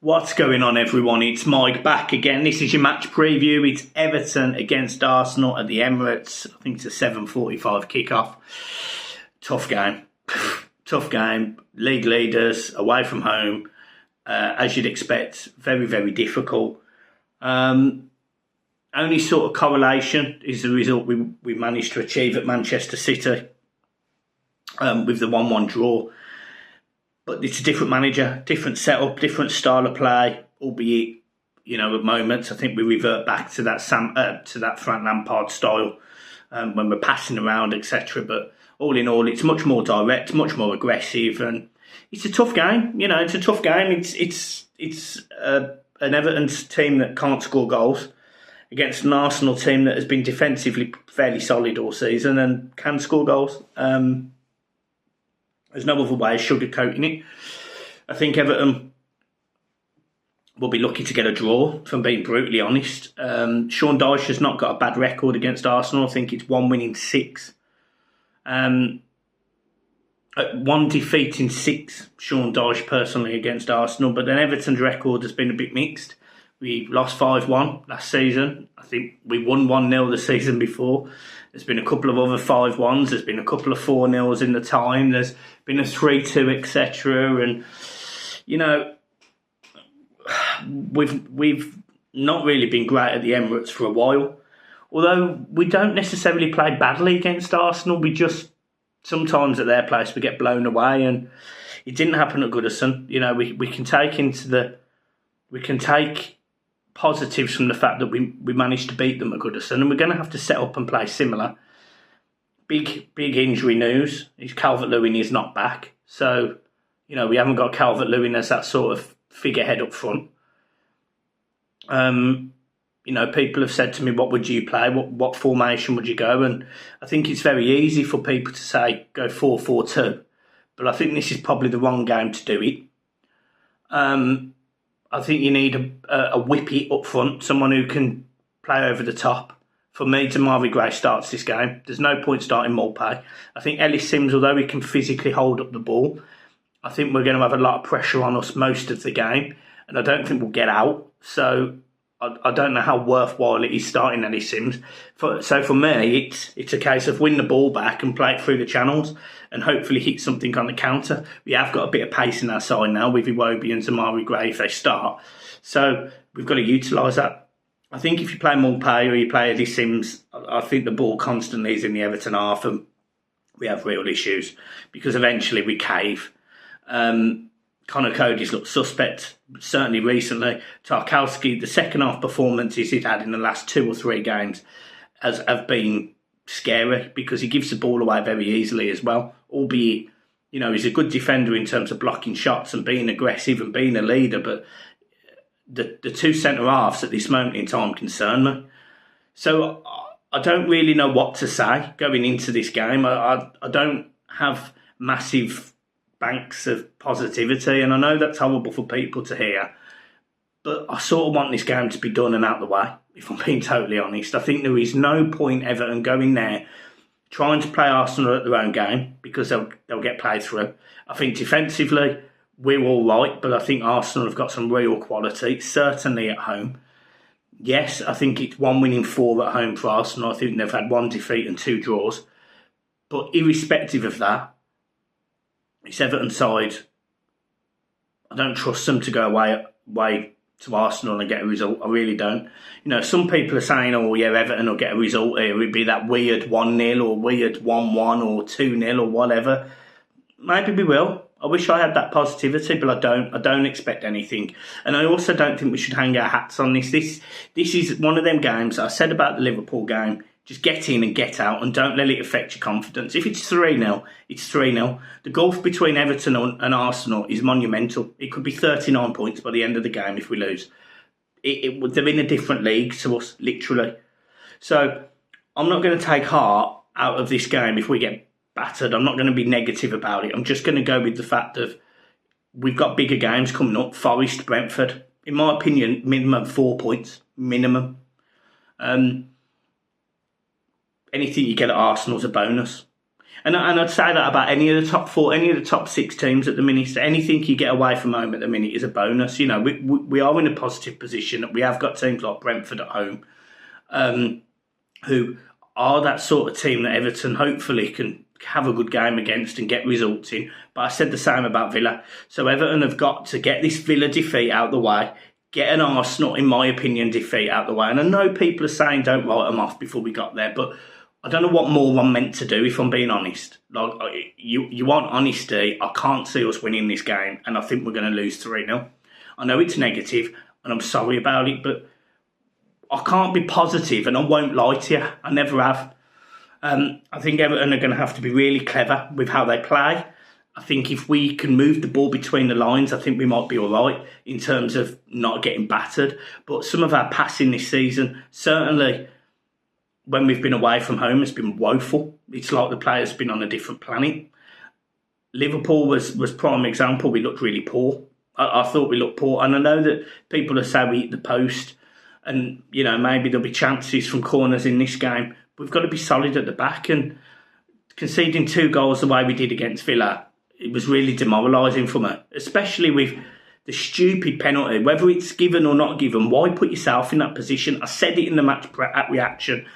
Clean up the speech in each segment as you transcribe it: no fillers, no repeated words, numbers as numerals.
What's going on, everyone? It's Mike back again. This is your match preview. It's Everton against Arsenal at the Emirates. I think it's a 7:45 kickoff. Tough game. Tough game. League leaders, away from home. As you'd expect, very, very difficult. Only sort of correlation is the result we managed to achieve at Manchester City with the 1-1 draw. But it's a different manager, different setup, different style of play, albeit, at moments I think we revert back to that Frank Lampard style when we're passing around, etc. But all in all, it's much more direct, much more aggressive, and it's a tough game. It's a tough game. It's an Everton team that can't score goals against an Arsenal team that has been defensively fairly solid all season and can score goals. There's no other way of sugarcoating it. I think Everton will be lucky to get a draw, if I'm being brutally honest. Sean Dyche has not got a bad record against Arsenal. I think it's 1 win in 6. 1 defeat in 6, Sean Dyche personally against Arsenal. But then Everton's record has been a bit mixed. We lost 5-1 last season. I think we won 1-0 the season before. There's been a couple of other 5-1s. There's been a couple of 4-0s in the time. There's been a 3-2, etc. And, we've not really been great at the Emirates for a while. Although we don't necessarily play badly against Arsenal. We just, sometimes at their place, we get blown away. And it didn't happen at Goodison. We can take positives from the fact that we managed to beat them at Goodison, and we're going to have to set up and play similar. Big injury news is Calvert-Lewin is not back, so we haven't got Calvert-Lewin as that sort of figurehead up front. People have said to me, what would you play? What formation would you go? And I think it's very easy for people to say go 4-4-2, but I think this is probably the wrong game to do it. I think you need a whippy up front, someone who can play over the top. For me, Damari Gray starts this game. There's no point starting Maupay. I think Ellis Sims, although he can physically hold up the ball, I think we're going to have a lot of pressure on us most of the game, and I don't think we'll get out. So I don't know how worthwhile it is starting Ellis Sims. So for me, it's a case of win the ball back and play it through the channels and hopefully hit something on the counter. We have got a bit of pace in our side now with Iwobi and Damari Gray if they start. So we've got to utilise that. I think if you play Maupay or you play Ellis Sims, I think the ball constantly is in the Everton half and we have real issues because eventually we cave. Connor Cody's looked suspect, certainly recently. Tarkowski, the second half performances he's had in the last 2 or 3 games have been scary because he gives the ball away very easily as well. Albeit, he's a good defender in terms of blocking shots and being aggressive and being a leader, but the 2 centre-halves at this moment in time concern me. So I don't really know what to say going into this game. I don't have massive banks of positivity, and I know that's horrible for people to hear, but I sort of want this game to be done and out the way, if I'm being totally honest. I think there is no point Everton going there trying to play Arsenal at their own game because they'll get played through. I think defensively we're all right, but I think Arsenal have got some real quality, certainly at home. Yes, I think it's 1 win in 4 at home for Arsenal. I think they've had 1 defeat and 2 draws, but irrespective of that, it's Everton's side. I don't trust them to go away to Arsenal and get a result. I really don't. Some people are saying, Everton will get a result here. It'd be that weird 1-0 or weird 1-1 or 2-0 or whatever. Maybe we will. I wish I had that positivity, but I don't. I don't expect anything. And I also don't think we should hang our hats on this. This is one of them games I said about the Liverpool game. Just get in and get out and don't let it affect your confidence. If it's 3-0, it's 3-0. The gulf between Everton and Arsenal is monumental. It could be 39 points by the end of the game if we lose. They're in a different league to us, literally. So I'm not going to take heart out of this game if we get battered. I'm not going to be negative about it. I'm just going to go with the fact that we've got bigger games coming up. Forest, Brentford. In my opinion, minimum 4 points. Minimum. Anything you get at Arsenal's a bonus. And I'd say that about any of the top four, any of the top six teams at the minute. So anything you get away from home at the minute is a bonus. You know, we are in a positive position. We have got teams like Brentford at home, who are that sort of team that Everton hopefully can have a good game against and get results in. But I said the same about Villa. So Everton have got to get this Villa defeat out the way, get an Arsenal, in my opinion, defeat out the way. And I know people are saying don't write them off before we got there, but I don't know what more I'm meant to do, if I'm being honest. Like, you want honesty. I can't see us winning this game, and I think we're going to lose 3-0. I know it's negative, and I'm sorry about it, but I can't be positive, and I won't lie to you. I never have. I think Everton are going to have to be really clever with how they play. I think if we can move the ball between the lines, I think we might be all right in terms of not getting battered. But some of our passing this season, certainly when we've been away from home, has been woeful. It's like the players have been on a different planet. Liverpool was prime example. We looked really poor. I thought we looked poor. And I know that people are saying we hit the post and, you know, maybe there'll be chances from corners in this game. We've got to be solid at the back, and conceding 2 goals the way we did against Villa, it was really demoralising for me, especially with the stupid penalty. Whether it's given or not given, why put yourself in that position? I said it in the match reaction.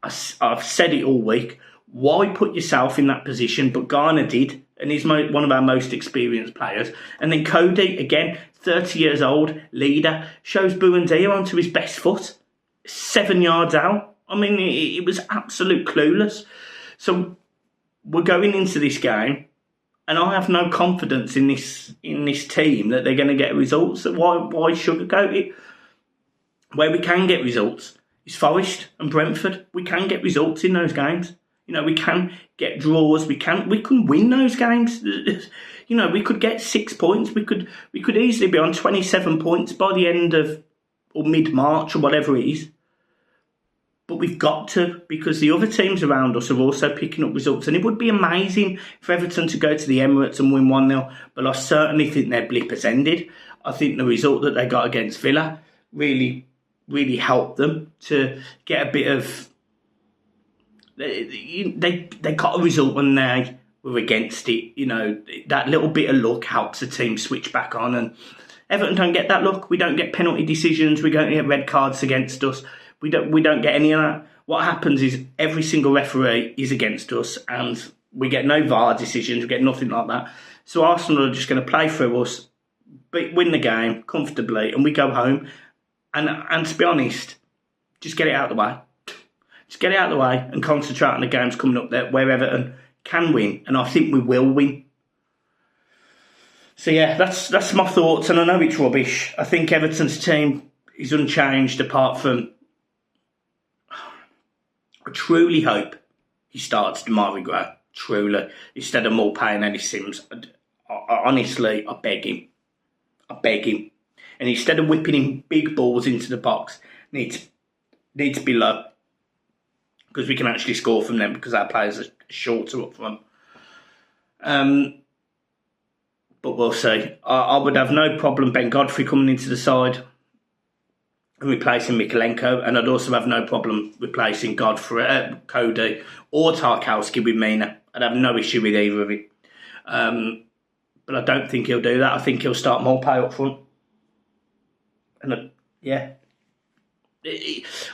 I've said it all week. Why put yourself in that position? But Garner did, and he's one of our most experienced players. And then Cody, again, 30 years old, leader, shows Buendia onto his best foot, 7 yards out. I mean, it was absolute clueless. So we're going into this game, and I have no confidence in this team that they're going to get results. Why sugarcoat it? Where we can get results is Forest and Brentford. We can get results in those games. You know, we can get draws. We can win those games. You know, we could get 6 points. We could easily be on 27 points by the end of or mid-March or whatever it is. But we've got to, because the other teams around us are also picking up results. And it would be amazing for Everton to go to the Emirates and win 1-0. But I certainly think their blip has ended. I think the result that they got against Villa really, really helped them to get a bit of... They got a result when they were against it. You know, that little bit of luck helps the team switch back on. And Everton don't get that luck. We don't get penalty decisions. We don't get red cards against us. We don't get any of that. What happens is every single referee is against us, and we get no VAR decisions. We get nothing like that. So Arsenal are just going to play through us, win the game comfortably, and we go home. And to be honest, just get it out of the way. Just get it out of the way and concentrate on the games coming up there where Everton can win, and I think we will win. So yeah, that's my thoughts, and I know it's rubbish. I think Everton's team is unchanged apart from... I truly hope he starts Demarai Gray, truly, instead of Maupay and Ellis Sims. Honestly, I beg him. And instead of whipping him big balls into the box, needs to be low, because we can actually score from them because our players are shorter up front. But we'll see. I would have no problem Ben Godfrey coming into the side and replacing Mikalenko, and I'd also have no problem replacing Cody or Tarkowski with Mina. I'd have no issue with either of it. But I don't think he'll do that. I think he'll start Maupay up front. And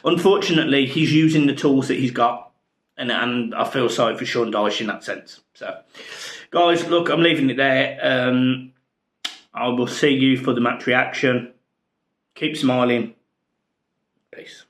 unfortunately, he's using the tools that he's got, and I feel sorry for Sean Dyche in that sense. So, guys, look, I'm leaving it there. I will see you for the match reaction. Keep smiling. Peace.